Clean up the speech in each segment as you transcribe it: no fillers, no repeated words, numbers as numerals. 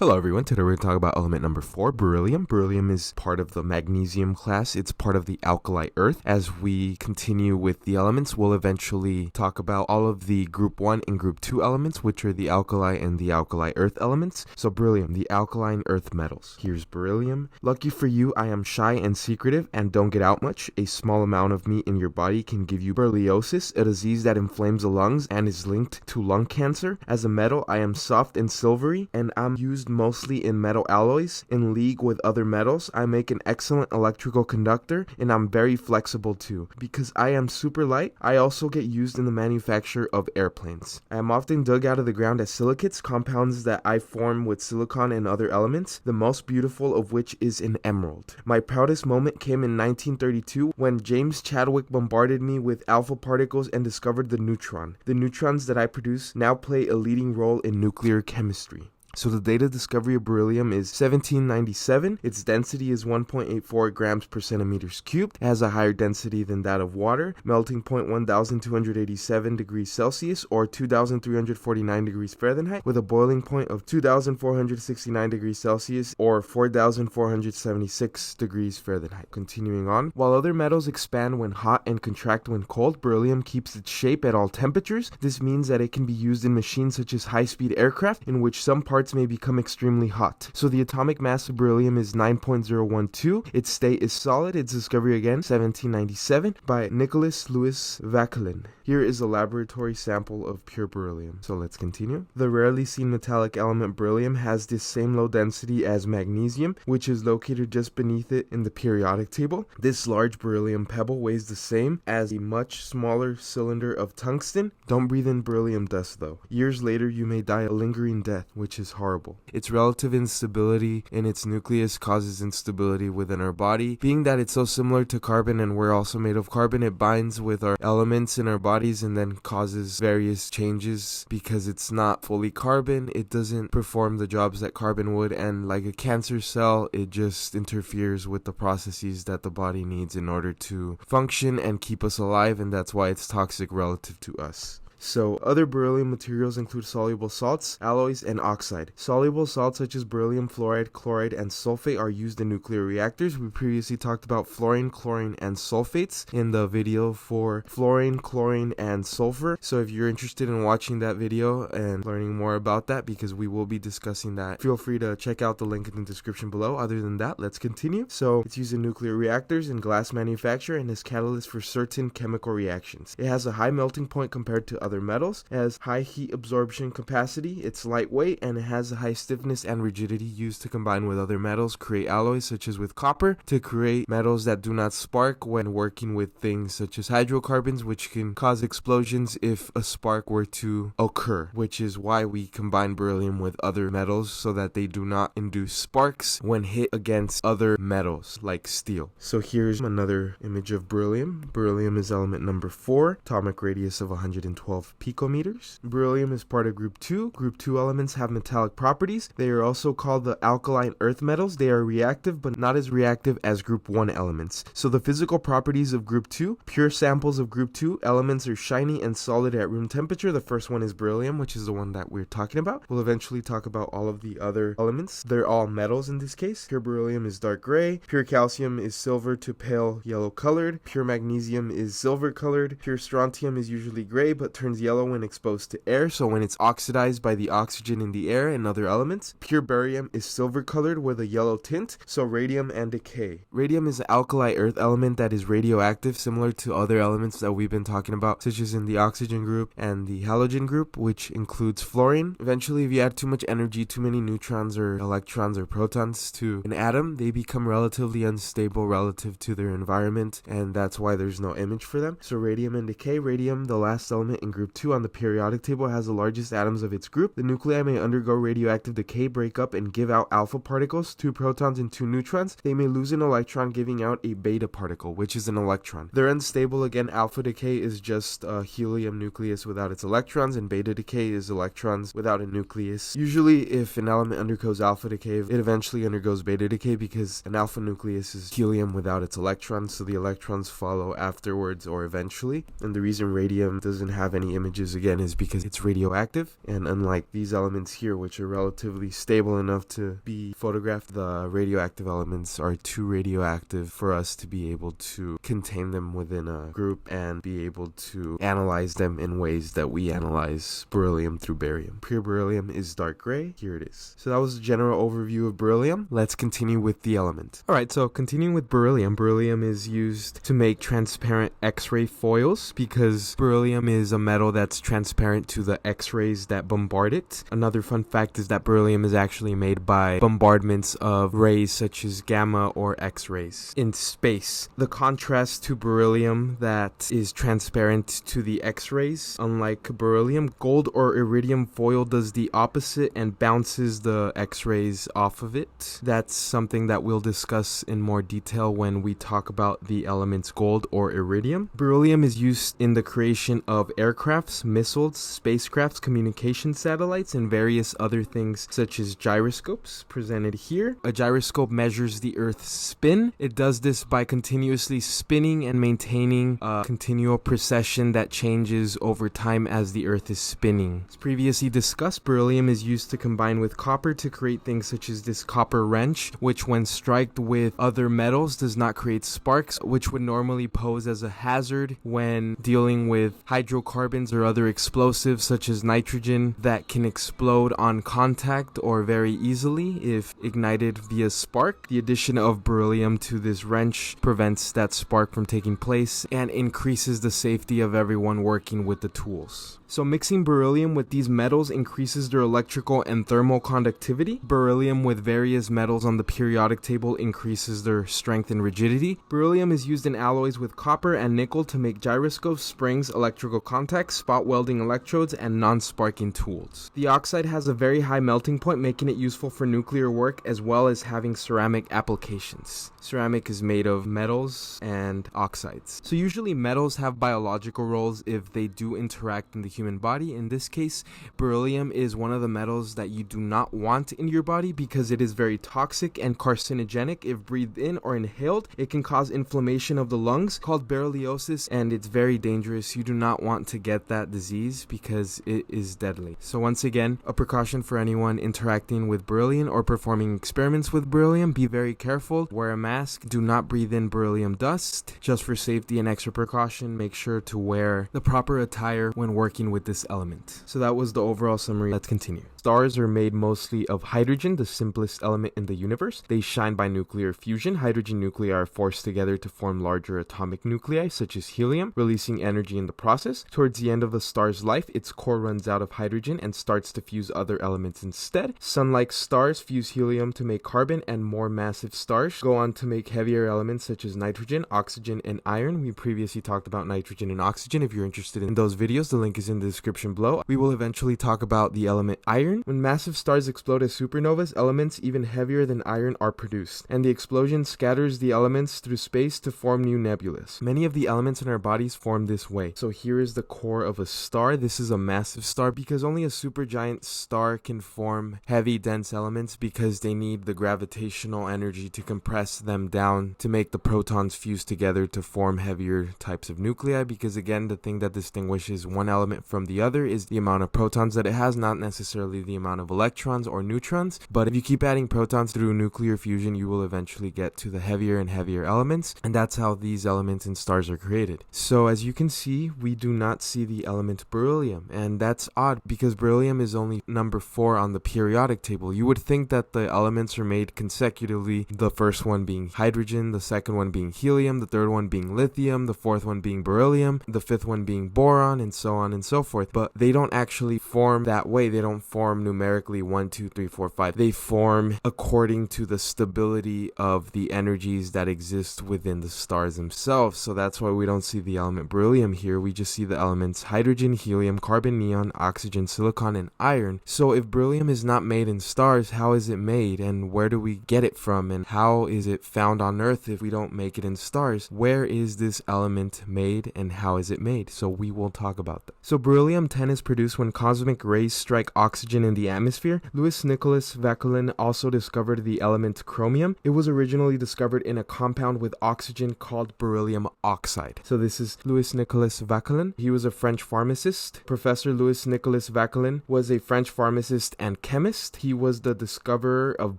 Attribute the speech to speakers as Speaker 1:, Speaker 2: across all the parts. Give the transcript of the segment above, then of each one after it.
Speaker 1: Hello everyone, today we're going to talk about element number 4, beryllium. Beryllium is part of the magnesium class. It's part of the alkali earth. As we continue with the elements, we'll eventually talk about all of the group 1 and group 2 elements, which are the alkali and the alkali earth elements. So beryllium, the alkaline earth metals. Here's beryllium. Lucky for you, I am shy and secretive and don't get out much. A small amount of me in your body can give you berylliosis, a disease that inflames the lungs and is linked to lung cancer. As a metal, I am soft and silvery, and I'm used mostly in metal alloys. In league with other metals, I make an excellent electrical conductor, and I'm very flexible too. Because I am super light, I also get used in the manufacture of airplanes. I am often dug out of the ground as silicates, compounds that I form with silicon and other elements, the most beautiful of which is an emerald. My proudest moment came in 1932 when James Chadwick bombarded me with alpha particles and discovered the neutron. The neutrons that I produce now play a leading role in nuclear chemistry. So the date of discovery of beryllium is 1797. Its density is 1.84 grams per centimeters cubed. It has a higher density than that of water. Melting point 1287 degrees Celsius or 2349 degrees Fahrenheit, with a boiling point of 2469 degrees Celsius or 4476 degrees Fahrenheit. Continuing on, while other metals expand when hot and contract when cold, beryllium keeps its shape at all temperatures. This means that it can be used in machines such as high-speed aircraft, in which some parts may become extremely hot. So the atomic mass of beryllium is 9.012. Its state is solid. Its discovery again, 1797, by Nicholas Louis Vauquelin. Here is a laboratory sample of pure beryllium. So let's continue. The rarely seen metallic element beryllium has the same low density as magnesium, which is located just beneath it in the periodic table. This large beryllium pebble weighs the same as a much smaller cylinder of tungsten. Don't breathe in beryllium dust though. Years later, you may die a lingering death, which is horrible. Its relative instability in its nucleus causes instability within our body. Being that it's so similar to carbon and we're also made of carbon, it binds with our elements in our bodies and then causes various changes. Because it's not fully carbon, it doesn't perform the jobs that carbon would, and like a cancer cell, it just interferes with the processes that the body needs in order to function and keep us alive, and that's why it's toxic relative to us. So, other beryllium materials include soluble salts, alloys, and oxide. Soluble salts such as beryllium fluoride, chloride, and sulfate are used in nuclear reactors. We previously talked about fluorine, chlorine, and sulfates in the video for fluorine, chlorine, and sulfur. So if you're interested in watching that video and learning more about that, because we will be discussing that, feel free to check out the link in the description below. Other than that, let's continue. So, it's used in nuclear reactors and glass manufacture and is catalyst for certain chemical reactions. It has a high melting point compared to other metals. It has high heat absorption capacity, it's lightweight, and it has a high stiffness and rigidity used to combine with other metals, create alloys such as with copper, to create metals that do not spark when working with things such as hydrocarbons, which can cause explosions if a spark were to occur, which is why we combine beryllium with other metals so that they do not induce sparks when hit against other metals like steel. So here's another image of beryllium. Beryllium is element number 4, atomic radius of 112 picometers. Beryllium is part of group 2. Group 2 elements have metallic properties. They are also called the alkaline earth metals. They are reactive, but not as reactive as group 1 elements. So the physical properties of group 2, pure samples of group 2 elements are shiny and solid at room temperature. The first one is beryllium, which is the one that we're talking about. We'll eventually talk about all of the other elements. They're all metals in this case. Pure beryllium is dark gray. Pure calcium is silver to pale yellow colored. Pure magnesium is silver colored. Pure strontium is usually gray, but turns yellow when exposed to air, so when it's oxidized by the oxygen in the air and other elements. Pure barium is silver colored with a yellow tint, so radium and decay. Radium is an alkali earth element that is radioactive, similar to other elements that we've been talking about, such as in the oxygen group and the halogen group, which includes fluorine. Eventually, if you add too much energy, too many neutrons or electrons or protons to an atom, they become relatively unstable relative to their environment, and that's why there's no image for them. So radium and decay. Radium, the last element in group 2 on the periodic table, has the largest atoms of its group. The nuclei may undergo radioactive decay, break up, and give out alpha particles, 2 protons and 2 neutrons. They may lose an electron, giving out a beta particle, which is an electron. They're unstable. Again, alpha decay is just a helium nucleus without its electrons, and beta decay is electrons without a nucleus. Usually, if an element undergoes alpha decay, it eventually undergoes beta decay, because an alpha nucleus is helium without its electrons, so the electrons follow afterwards or eventually. And the reason radium doesn't have any shiny images again is because it's radioactive, and unlike these elements here, which are relatively stable enough to be photographed, the radioactive elements are too radioactive for us to be able to contain them within a group and be able to analyze them in ways that we analyze beryllium through barium. Pure beryllium is dark gray. Here it is. So that was a general overview of beryllium. Let's continue with the element. Alright, so continuing with beryllium. Beryllium is used to make transparent X-ray foils because beryllium is a metal that's transparent to the X-rays that bombard it. Another fun fact is that beryllium is actually made by bombardments of rays such as gamma or X-rays in space. The contrast to beryllium that is transparent to the X-rays, unlike beryllium, gold or iridium foil does the opposite and bounces the X-rays off of it. That's something that we'll discuss in more detail when we talk about the elements gold or iridium. Beryllium is used in the creation of aircrafts, missiles, spacecrafts, communication satellites, and various other things such as gyroscopes, presented here. A gyroscope measures the Earth's spin. It does this by continuously spinning and maintaining a continual precession that changes over time as the Earth is spinning. As previously discussed, beryllium is used to combine with copper to create things such as this copper wrench, which when striked with other metals does not create sparks, which would normally pose as a hazard when dealing with hydrocarbons or other explosives such as nitrogen that can explode on contact or very easily if ignited via spark. The addition of beryllium to this wrench prevents that spark from taking place and increases the safety of everyone working with the tools. So mixing beryllium with these metals increases their electrical and thermal conductivity. Beryllium with various metals on the periodic table increases their strength and rigidity. Beryllium is used in alloys with copper and nickel to make gyroscopes, springs, electrical contacts, spot welding electrodes, and non-sparking tools. The oxide has a very high melting point, making it useful for nuclear work as well as having ceramic applications. Ceramic is made of metals and oxides. So usually metals have biological roles if they do interact in the human body. In this case, beryllium is one of the metals that you do not want in your body because it is very toxic and carcinogenic. If breathed in or inhaled, it can cause inflammation of the lungs called berylliosis, and it's very dangerous. You do not want to get that disease because it is deadly. So once again, a precaution for anyone interacting with beryllium or performing experiments with beryllium: be very careful, wear a mask, do not breathe in beryllium dust. Just for safety and extra precaution, make sure to wear the proper attire when working with this element. So that was the overall summary. Let's continue. Stars are made mostly of hydrogen, the simplest element in the universe. They shine by nuclear fusion. Hydrogen nuclei are forced together to form larger atomic nuclei, such as helium, releasing energy in the process. Towards the end of a star's life, its core runs out of hydrogen and starts to fuse other elements instead. Sun-like stars fuse helium to make carbon, and more massive stars go on to make heavier elements such as nitrogen, oxygen, and iron. We previously talked about nitrogen and oxygen. If you're interested in those videos, the link is in the description below. We will eventually talk about the element iron. When massive stars explode as supernovas, elements even heavier than iron are produced, and the explosion scatters the elements through space to form new nebulas. Many of the elements in our bodies form this way. So here is the core of a star. This is a massive star because only a supergiant star can form heavy, dense elements because they need the gravitational energy to compress them down to make the protons fuse together to form heavier types of nuclei, because again, the thing that distinguishes one element from the other is the amount of protons that it has, not necessarily the amount of electrons or neutrons. But if you keep adding protons through nuclear fusion, you will eventually get to the heavier and heavier elements, and that's how these elements in stars are created. So as you can see, we do not see the element beryllium, and that's odd because beryllium is only number 4 on the periodic table. You would think that the elements are made consecutively, the first one being hydrogen, the second one being helium, the third one being lithium, the fourth one being beryllium, the fifth one being boron, and so on and so forth. But they don't actually form that way. They don't form numerically 1, 2, 3, 4, 5. They form according to the stability of the energies that exist within the stars themselves. So that's why we don't see the element beryllium here. We just see the elements hydrogen, helium, carbon, neon, oxygen, silicon, and iron. So if beryllium is not made in stars, how is it made, and where do we get it from, and how is it found on Earth if we don't make it in stars? Where is this element made, and how is it made? So we will talk about that. So beryllium-10 is produced when cosmic rays strike oxygen in the atmosphere. Louis Nicholas Vauquelin also discovered the element chromium. It was originally discovered in a compound with oxygen called beryllium oxide. So this is Louis Nicholas Vauquelin. He was a French pharmacist. Professor Louis Nicholas Vauquelin was a French pharmacist and chemist. He was the discoverer of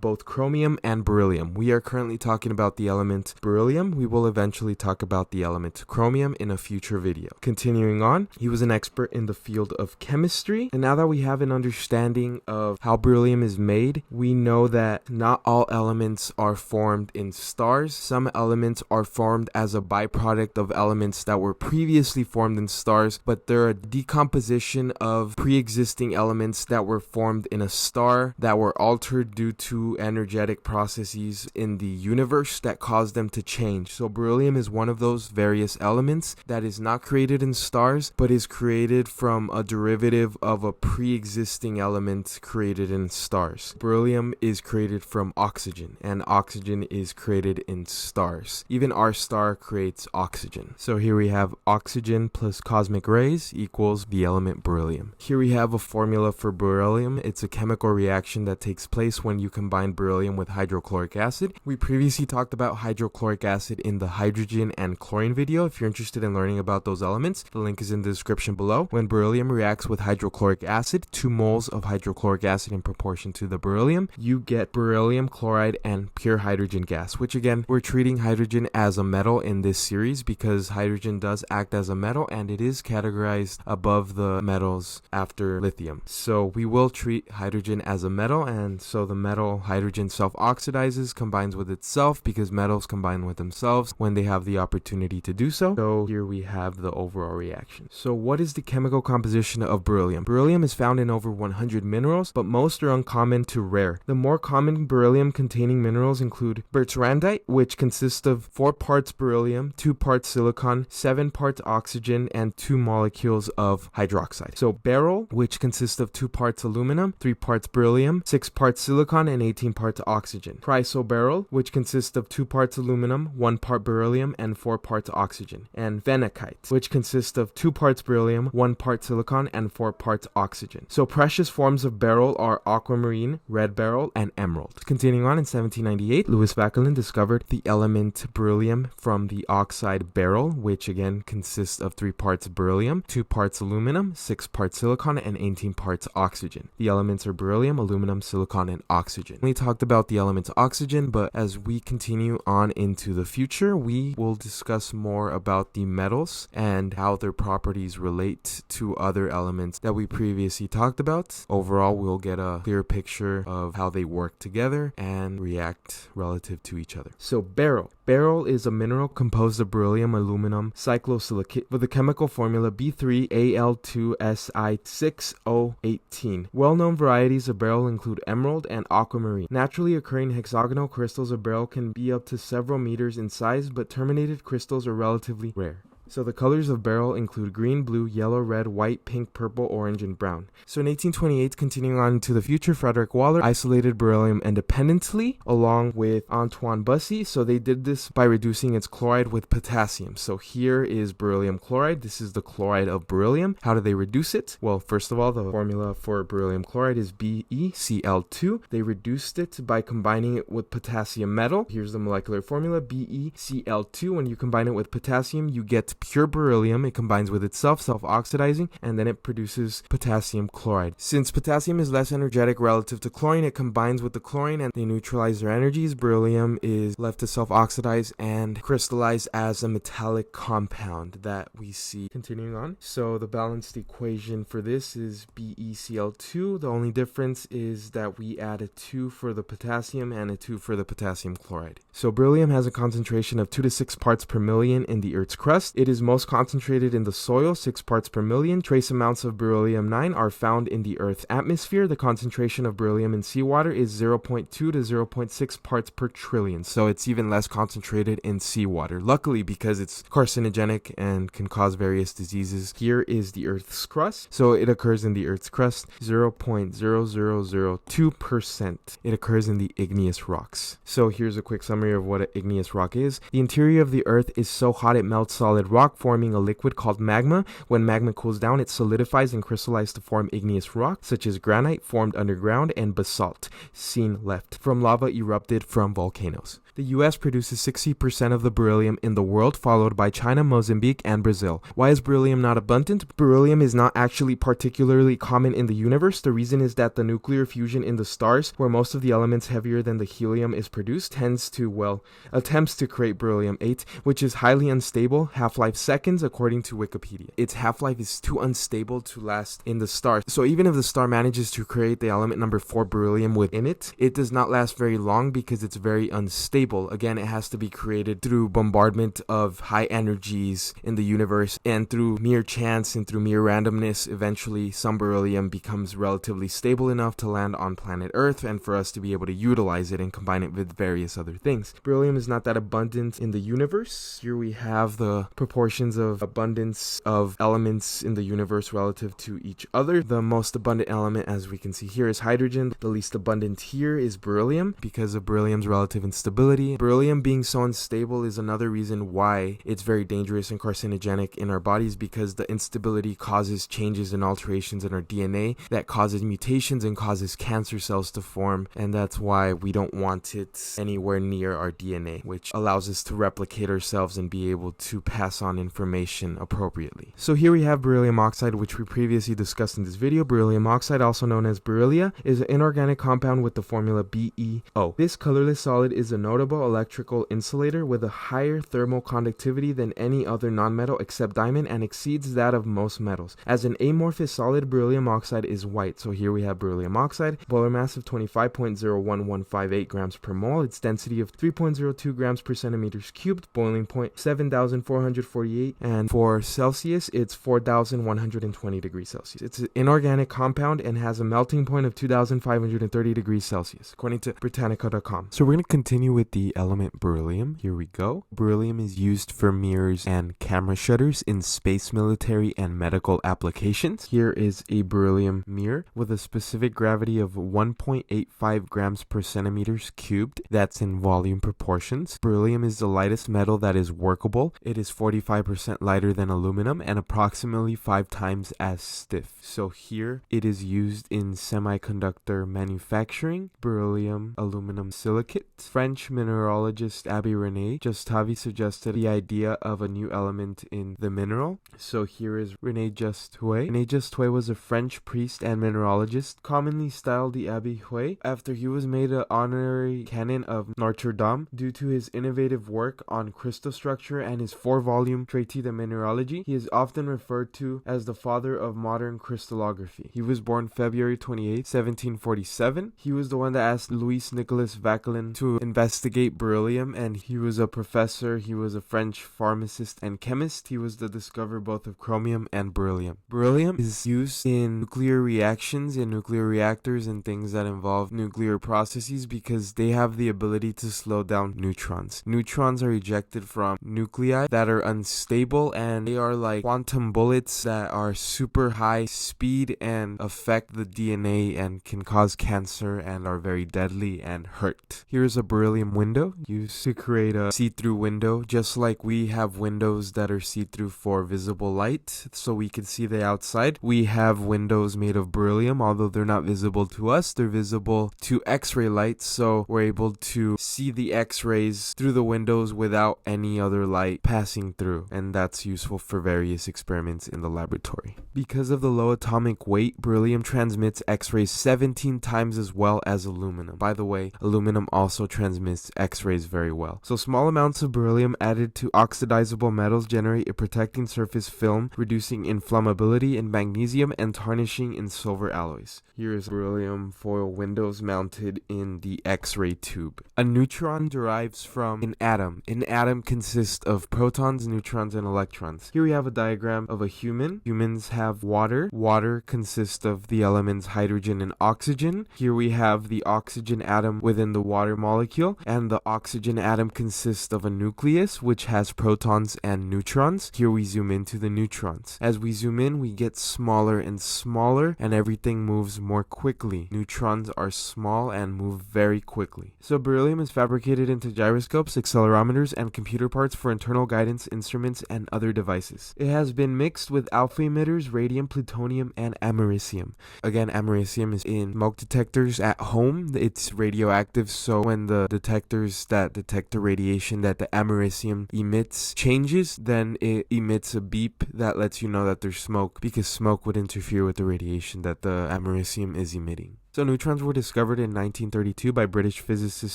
Speaker 1: both chromium and beryllium. We are currently talking about the element beryllium. We will eventually talk about the element chromium in a future video. Continuing on, he was an expert in the field of chemistry. And now that we have an understanding of how beryllium is made, we know that not all elements are formed in stars. Some elements are formed as a byproduct of elements that were previously formed in stars, but they're a decomposition of pre-existing elements that were formed in a star that were altered due to energetic processes in the universe that caused them to change. So beryllium is one of those various elements that is not created in stars, but is created from a derivative of a pre-existing element created in stars. Beryllium is created from oxygen, and oxygen is created in stars. Even our star creates oxygen. So here we have oxygen plus cosmic rays equals the element beryllium. Here we have a formula for beryllium. It's a chemical reaction that takes place when you combine beryllium with hydrochloric acid. We previously talked about hydrochloric acid in the hydrogen and chlorine video. If you're interested in learning about those elements, the link is in the description below. When beryllium reacts with hydrochloric acid, 2 moles of hydrochloric acid in proportion to the beryllium, you get beryllium chloride and pure hydrogen gas, which again, we're treating hydrogen as a metal in this series because hydrogen does act as a metal and it is categorized above the metals after lithium. So we will treat hydrogen as a metal, and so the metal hydrogen self-oxidizes, combines with itself because metals combine with themselves when they have the opportunity to do so. So here we have the overall reaction. So what is the chemical composition of beryllium? Beryllium is found in over 100 minerals, but most are uncommon to rare. The more common beryllium containing minerals include Brandite, which consists of 4 parts beryllium, 2 parts silicon, 7 parts oxygen, and 2 molecules of hydroxide. So beryl, which consists of 2 parts aluminum, 3 parts beryllium, 6 parts silicon, and 18 parts oxygen. Chrysoberyl, which consists of 2 parts aluminum, 1 part beryllium, and 4 parts oxygen. And phenicite, which consists of 2 parts beryllium, 1 part silicon, and 4 parts oxygen. So precious forms of beryl are aquamarine, red beryl, and emerald. Continuing on, in 1798, Louis Vauquelin discovered the element beryllium from the oxide beryl, which again consists of 3 parts beryllium, 2 parts aluminum, 6 parts silicon, and 18 parts oxygen. The elements are beryllium, aluminum, silicon, and oxygen. We talked about the element oxygen, but as we continue on into the future, we will discuss more about the metals and how their properties relate to other elements that we previously talked about. Overall, we'll get a clear picture of how they work together and react relative to each other. So beryl. Beryl is a mineral composed of beryllium, aluminum, cyclosilicate with the chemical formula B3Al2Si6O18. Well-known varieties of beryl include emerald and aquamarine. Naturally occurring hexagonal crystals of beryl can be up to several meters in size, but terminated crystals are relatively rare. So the colors of beryl include green, blue, yellow, red, white, pink, purple, orange, and brown. So in 1828, continuing on into the future, Frederick Waller isolated beryllium independently along with Antoine Bussy. So they did this by reducing its chloride with potassium. So here is beryllium chloride. This is the chloride of beryllium. How do they reduce it? Well, first of all, the formula for beryllium chloride is BeCl2. They reduced it by combining it with potassium metal. Here's the molecular formula, BeCl2. When you combine it with potassium, you get pure beryllium. It combines with itself, self-oxidizing, and then it produces potassium chloride. Since potassium is less energetic relative to chlorine, it combines with the chlorine and they neutralize their energies. Beryllium is left to self-oxidize and crystallize as a metallic compound that we see. Continuing on, so the balanced equation for this is BeCl2. The only difference is that we add a 2 for the potassium and a 2 for the potassium chloride. So beryllium has a concentration of 2 to 6 parts per million in the Earth's crust. It is most concentrated in the soil, 6 parts per million. Trace amounts of beryllium-9 are found in the Earth's atmosphere. The concentration of beryllium in seawater is 0.2 to 0.6 parts per trillion. So it's even less concentrated in seawater. Luckily, because it's carcinogenic and can cause various diseases. Here is the Earth's crust. So it occurs in the Earth's crust, 0.0002%. It occurs in the igneous rocks. So here's a quick summary of what an igneous rock is. The interior of the Earth is so hot it melts solid rock. rock, forming a liquid called magma. When magma cools down, it solidifies and crystallizes to form igneous rock, such as granite formed underground and basalt, seen left, from lava erupted from volcanoes. The US produces 60% of the beryllium in the world, followed by China, Mozambique, and Brazil. Why is beryllium not abundant? Beryllium is not actually particularly common in the universe. The reason is that the nuclear fusion in the stars, where most of the elements heavier than the helium is produced, attempts to create beryllium-8, which is highly unstable, half-life seconds, according to Wikipedia. Its half-life is too unstable to last in the stars. So even if the star manages to create the element number 4 beryllium within it, it does not last very long because it's very unstable. Again, it has to be created through bombardment of high energies in the universe, and through mere chance and through mere randomness, eventually some beryllium becomes relatively stable enough to land on planet Earth and for us to be able to utilize it and combine it with various other things. Beryllium is not that abundant in the universe. Here we have the proportions of abundance of elements in the universe relative to each other. The most abundant element, as we can see here, is hydrogen. The least abundant here is beryllium because of beryllium's relative instability. Beryllium being so unstable is another reason why it's very dangerous and carcinogenic in our bodies, because the instability causes changes and alterations in our DNA that causes mutations and causes cancer cells to form, and that's why we don't want it anywhere near our DNA, which allows us to replicate ourselves and be able to pass on information appropriately. So here we have beryllium oxide, which we previously discussed in this video. Beryllium oxide, also known as beryllia, is an inorganic compound with the formula BeO. This colorless solid is a notable electrical insulator with a higher thermal conductivity than any other nonmetal except diamond, and exceeds that of most metals. As an amorphous solid, beryllium oxide is white. So here we have beryllium oxide, boiler mass of 25.01158 grams per mole, its density of 3.02 grams per centimeters cubed, boiling point 7,448, and for Celsius it's 4,120 degrees Celsius. It's an inorganic compound and has a melting point of 2,530 degrees Celsius, according to Britannica.com. So we're going to continue with the element beryllium. Here we go. Beryllium is used for mirrors and camera shutters in space, military, and medical applications. Here is a beryllium mirror with a specific gravity of 1.85 grams per centimeters cubed. That's in volume proportions. Beryllium is the lightest metal that is workable. It is 45% lighter than aluminum and approximately 5 times as stiff. So here it is used in semiconductor manufacturing. Beryllium aluminum silicate. French mineralogist Abby René Justavi suggested the idea of a new element in the mineral. So here is René Justavi. René Justavi was a French priest and mineralogist, commonly styled the Abbé Huet, after he was made an honorary canon of Notre Dame due to his innovative work on crystal structure and his 4-volume Traité de Mineralogie. He is often referred to as the father of modern crystallography. He was born February 28, 1747. He was the one that asked Louis Nicolas Vauquelin to investigate beryllium, and he was a professor. He was a French pharmacist and chemist. He was the discoverer both of chromium and beryllium. Beryllium is used in nuclear reactions, in nuclear reactors, and things that involve nuclear processes because they have the ability to slow down neutrons. Neutrons are ejected from nuclei that are unstable, and they are like quantum bullets that are super high speed and affect the DNA and can cause cancer and are very deadly and hurt. Here's a beryllium window used to create a see-through window, just like we have windows that are see-through for visible light so we can see the outside. We have windows made of beryllium, although they're not visible to us, they're visible to X-ray light, so we're able to see the X-rays through the windows without any other light passing through, and that's useful for various experiments in the laboratory. Because of the low atomic weight, beryllium transmits X-rays 17 times as well as aluminum. By the way, aluminum also transmits X-rays very well. So small amounts of beryllium added to oxidizable metals generate a protecting surface film, reducing inflammability in magnesium and tarnishing in silver alloys. Here is beryllium foil windows mounted in the X-ray tube. A neutron derives from an atom. An atom consists of protons, neutrons, and electrons. Here we have a diagram of a human. Humans have water. Water consists of the elements hydrogen and oxygen. Here we have the oxygen atom within the water molecule, and the oxygen atom consists of a nucleus which has protons and neutrons. Here we zoom into the neutrons. As we zoom in, we get smaller and smaller, and everything moves more quickly. Neutrons are small and move very quickly. So beryllium is fabricated into gyroscopes, accelerometers, and computer parts for internal guidance in instruments and other devices. It has been mixed with alpha emitters, radium, plutonium, and americium. Again, americium is in smoke detectors at home. It's radioactive, so when the detectors that detect the radiation that the americium emits changes, then it emits a beep that lets you know that there's smoke, because smoke would interfere with the radiation that the americium is emitting. So neutrons were discovered in 1932 by British physicist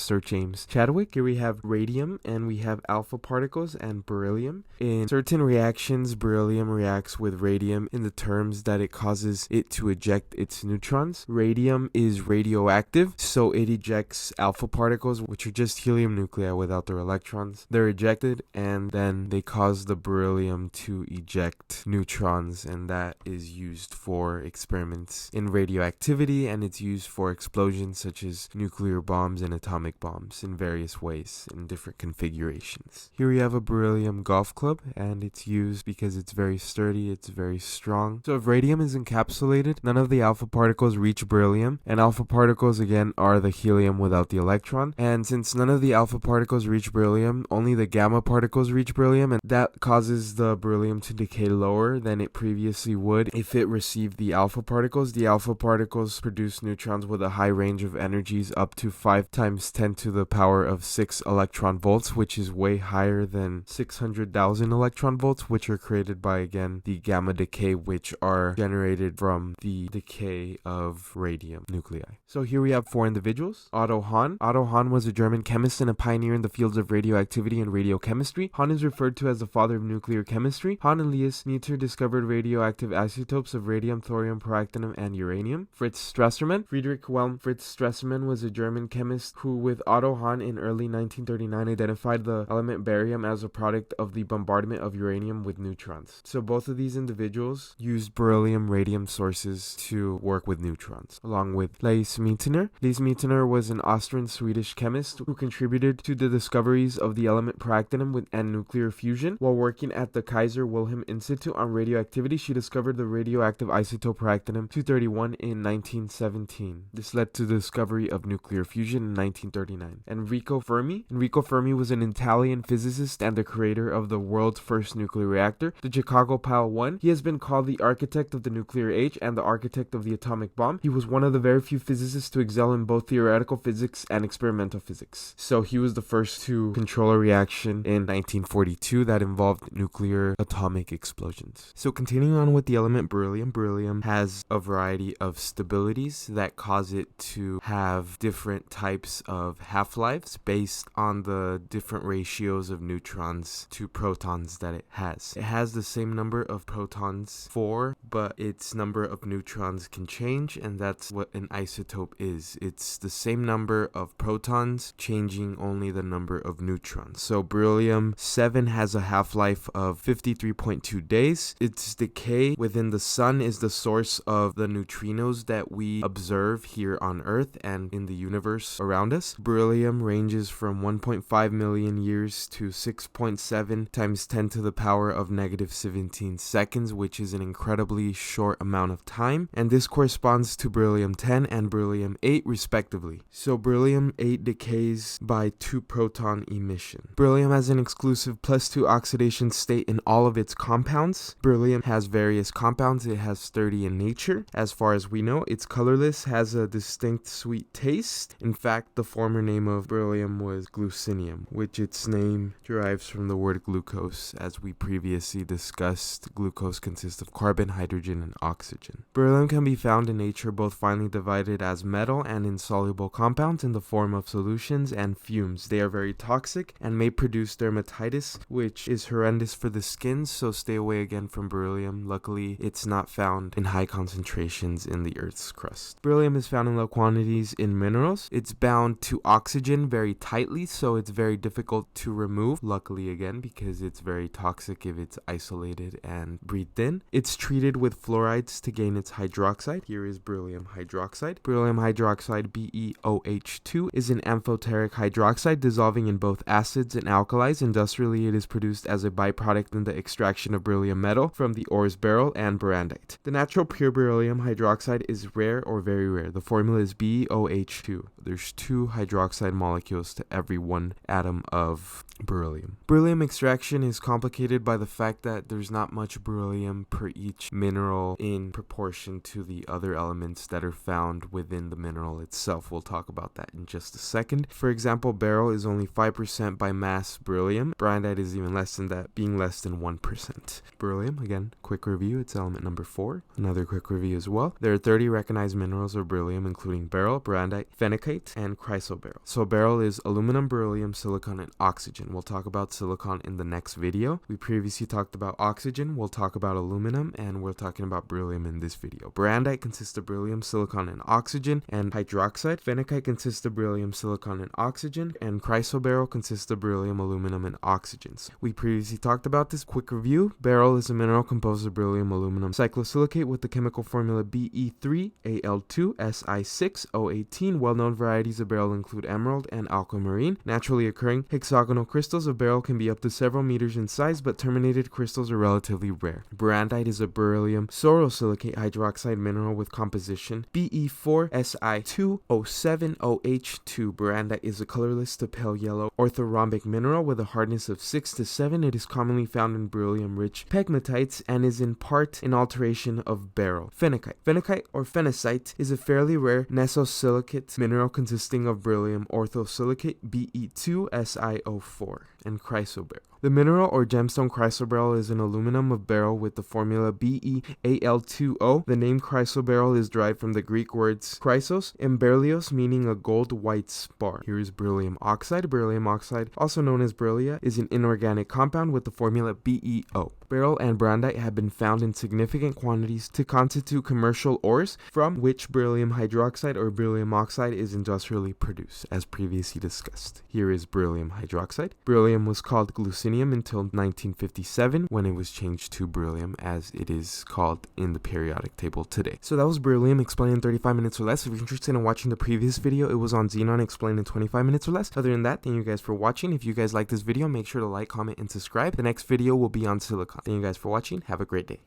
Speaker 1: Sir James Chadwick. Here we have radium and we have alpha particles and beryllium. In certain reactions, beryllium reacts with radium in the terms that it causes it to eject its neutrons. Radium is radioactive, so it ejects alpha particles, which are just helium nuclei without their electrons. They're ejected and then they cause the beryllium to eject neutrons, and that is used for experiments in radioactivity, and it's used for explosions such as nuclear bombs and atomic bombs in various ways in different configurations. Here we have a beryllium golf club, and it's used because it's very sturdy, it's very strong. So if radium is encapsulated, none of the alpha particles reach beryllium, and alpha particles again are the helium without the electron. And since none of the alpha particles reach beryllium, only the gamma particles reach beryllium, and that causes the beryllium to decay lower than it previously would if it received the alpha particles. The alpha particles produce neutrons with a high range of energies up to 5 times 10 to the power of 6 electron volts, which is way higher than 600,000 electron volts, which are created by, again, the gamma decay, which are generated from the decay of radium nuclei. So here we have 4 individuals. Otto Hahn. Otto Hahn was a German chemist and a pioneer in the fields of radioactivity and radiochemistry. Hahn is referred to as the father of nuclear chemistry. Hahn and Elias Neiter discovered radioactive isotopes of radium, thorium, proactinium, and uranium. Fritz Strassmann. Friedrich Wilhelm Fritz Strassmann was a German chemist who, with Otto Hahn in early 1939, identified the element barium as a product of the bombardment of uranium with neutrons. So both of these individuals used beryllium radium sources to work with neutrons, along with Lise Meitner. Lise Meitner was an Austrian-Swedish chemist who contributed to the discoveries of the element proactinium and nuclear fusion. While working at the Kaiser Wilhelm Institute on radioactivity, she discovered the radioactive isotope proactinium-231 in 1917. This led to the discovery of nuclear fusion in 1939. Enrico Fermi. Enrico Fermi was an Italian physicist and the creator of the world's first nuclear reactor, the Chicago Pile 1. He has been called the architect of the nuclear age and the architect of the atomic bomb. He was one of the very few physicists to excel in both theoretical physics and experimental physics. So he was the first to control a reaction in 1942 that involved nuclear atomic explosions. So continuing on with the element beryllium, beryllium has a variety of stabilities that cause it to have different types of half-lives based on the different ratios of neutrons to protons that it has. It has the same number of protons, 4, but its number of neutrons can change, and that's what an isotope is. It's the same number of protons, changing only the number of neutrons. So beryllium 7 has a half-life of 53.2 days. Its decay within the sun is the source of the neutrinos that we observe here on Earth and in the universe around us. Beryllium ranges from 1.5 million years to 6.7 times 10 to the power of negative 17 seconds, which is an incredibly short amount of time, and this corresponds to beryllium 10 and beryllium 8 respectively. So beryllium 8 decays by 2 proton emission. Beryllium has an exclusive +2 oxidation state in all of its compounds. Beryllium has various compounds. It has 30 in nature. As far as we know, it's colorless, has a distinct sweet taste. In fact, the former name of beryllium was glucinium, which its name derives from the word glucose. As we previously discussed, glucose consists of carbon, hydrogen, and oxygen. Beryllium can be found in nature both finely divided as metal and in soluble compounds in the form of solutions and fumes. They are very toxic and may produce dermatitis, which is horrendous for the skin, so stay away again from beryllium. Luckily, it's not found in high concentrations in the Earth's crust. Beryllium is found in low quantities in minerals. It's bound to oxygen very tightly, so it's very difficult to remove, luckily again, because it's very toxic if it's isolated and breathed in. It's treated with fluorides to gain its hydroxide. Here is beryllium hydroxide. Beryllium hydroxide, BeOH2, is an amphoteric hydroxide dissolving in both acids and alkalis. Industrially, it is produced as a byproduct in the extraction of beryllium metal from the ores beryl and brandite. The natural pure beryllium hydroxide is rare or very rare. The formula is BeOH2. There's 2 hydroxide molecules to every 1 atom of beryllium. Beryllium extraction is complicated by the fact that there's not much beryllium per each mineral in proportion to the other elements that are found within the mineral itself. We'll talk about that in just a second. For example, beryl is only 5% by mass beryllium. Brandite is even less than that, being less than 1%. Beryllium, again, quick review, it's element number 4. Another quick review as well. There are 30 recognized minerals of beryllium, including beryl, brandite, phenicite, and chrysoberyl. So beryl is aluminum, beryllium, silicon, and oxygen. We'll talk about silicon in the next video. We previously talked about oxygen. We'll talk about aluminum, and we're talking about beryllium in this video. Brandite consists of beryllium, silicon, and oxygen, and hydroxide. Phenicite consists of beryllium, silicon, and oxygen, and chrysoberyl consists of beryllium, aluminum, and oxygens. We previously talked about this. Quick review. Beryl is a mineral composed of beryllium, aluminum, cyclosilicate with the chemical formula Be3Al2Si6O18. Well-known varieties of beryl include emerald and aquamarine. Naturally occurring hexagonal crystals of beryl can be up to several meters in size, but terminated crystals are relatively rare. Brandite is a beryllium sorosilicate hydroxide mineral with composition Be4Si2O7OH2. Brandite is a colorless to pale yellow orthorhombic mineral with a hardness of 6 to 7. It is commonly found in beryllium-rich pegmatites and is in part an alteration of beryl. Phenicite. Phenicite or phenicite is a fairly rare nesosilicate mineral consisting of beryllium orthosilicate Be2SiO4 and chrysoberyl. The mineral or gemstone chrysoberyl is an aluminum of beryl with the formula BeAl2O. The name chrysoberyl is derived from the Greek words chrysos and beryllios, meaning a gold-white spar. Here is beryllium oxide. Beryllium oxide, also known as beryllia, is an inorganic compound with the formula BeO. Beryl and brandite have been found in significant quantities to constitute commercial ores from which beryllium hydroxide or beryllium oxide is industrially produced, as previously discussed. Here is beryllium hydroxide. Beryllium was called glucinium until 1957 when it was changed to beryllium as it is called in the periodic table today. So that was beryllium explained in 35 minutes or less. If you're interested in watching the previous video, it was on xenon explained in 25 minutes or less. Other than that, thank you guys for watching. If you guys like this video, make sure to like, comment, and subscribe. The next video will be on silicon. Thank you guys for watching. Have a great day.